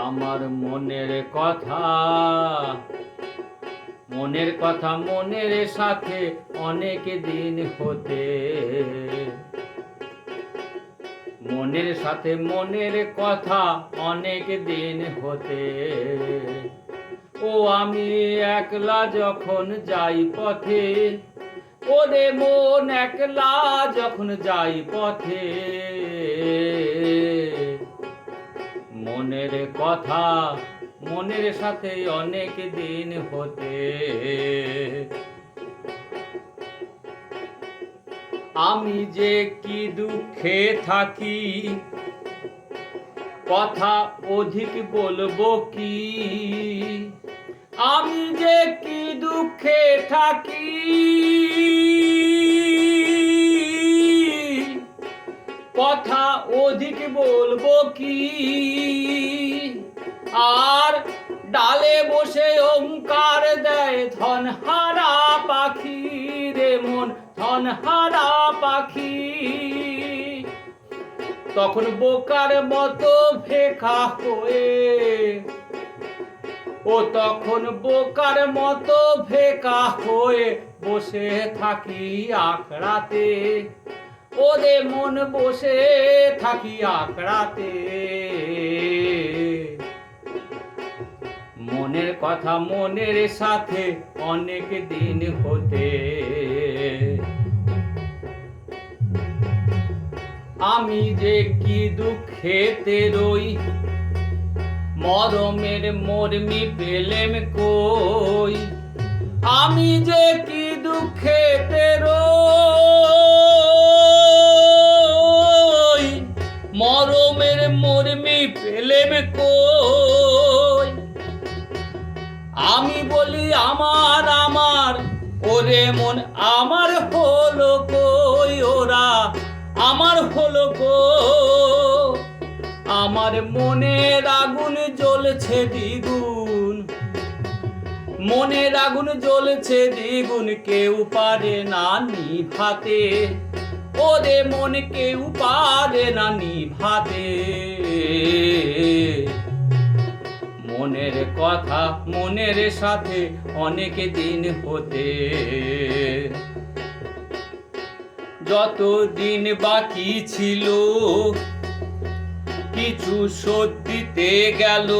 আমার মনের কথা মনের সাথে অনেক দিন হতে, মনের সাথে মনের কথা অনেক দিন হতে। ও আমি একলা যখন যাই পথে, ওরে মন একলা যখন যাই পথে, মনের কথা মনের সাথে অনেক দিন হতে। আমি যে কি দুঃখে থাকি, কথা অধিক বলবো কি। আমি যে কি দুঃখে থাকি, কথা অধিক বলবো কি। আর ডালে বসে ওঙ্কার দেয় ধনহারা পাখি রে মন, ধনহারা পাখি। তখন বোকার মতো ফেকা হয়ে, ও তখন বোকার মতো ফেকা হয়ে বসে থাকি আঁকড়াতে, ওরে মন বসে থাকি আঁকড়াতে। মনের কথা মনের সাথে অনেক দিন হতে। আমি যে কি দুঃখেতে রই, মরমের মর্মি পেলেম কই। আমি যে কি দুঃখেতে রই, মরমের মর্মি পেলেম কই। আমি বলি আমার আমার, ওরে মন আমার হলো কই। ওরা আমার হলো কই। আমার মনের আগুন জ্বলছে দ্বিগুণ, মনের আগুন জ্বলছে দ্বিগুণ, কেউ পারে না নিভাতে, ওরে মন কেউ পারে না নিভাতে। মনের কথা মনের সাথে অনেক দিন হতে। যত দিন বাকি ছিল কিছু শোধ দিতে গেল,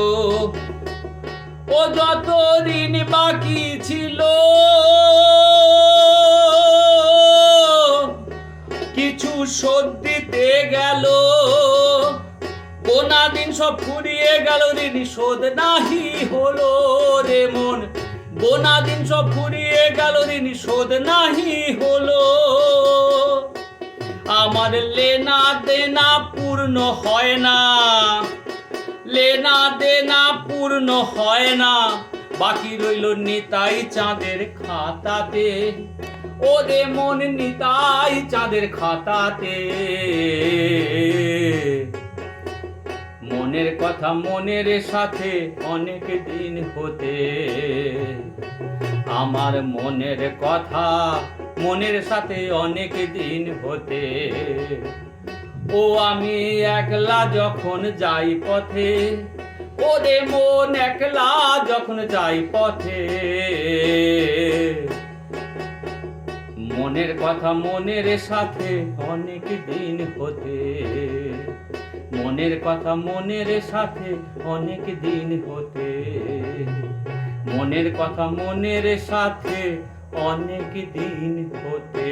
ও যত দিন বাকি ছিল কিছু শোধ দিতে গেল। গোনা দিন সব ফুরিয়ে গেল, ঋণ শোধ নাহি হলো রে মন। গোনা দিন সব ফুরিয়ে গেল, ঋণ শোধ নাহি হলো। আমার লেনা দেনা পূর্ণ হয় না, লেনা দেনা পূর্ণ হয় না। বাকি রইল নিতাই চাঁদের খাতাতে, ওরে মন নিতাই চাঁদের খাতাতে। মনের কথা মনের সাথে অনেক দিন হতে। আমার মনের কথা মনের সাথে অনেক দিন হতে। ও আমি একলা যখন যাই পথে, ওরে মন একলা যখন যাই পথে। মনের কথা মনের সাথে অনেক দিন হতে। মনের কথা মনের সাথে অনেক দিন হতে। মনের কথা মনের সাথে অনেক দিন হতে।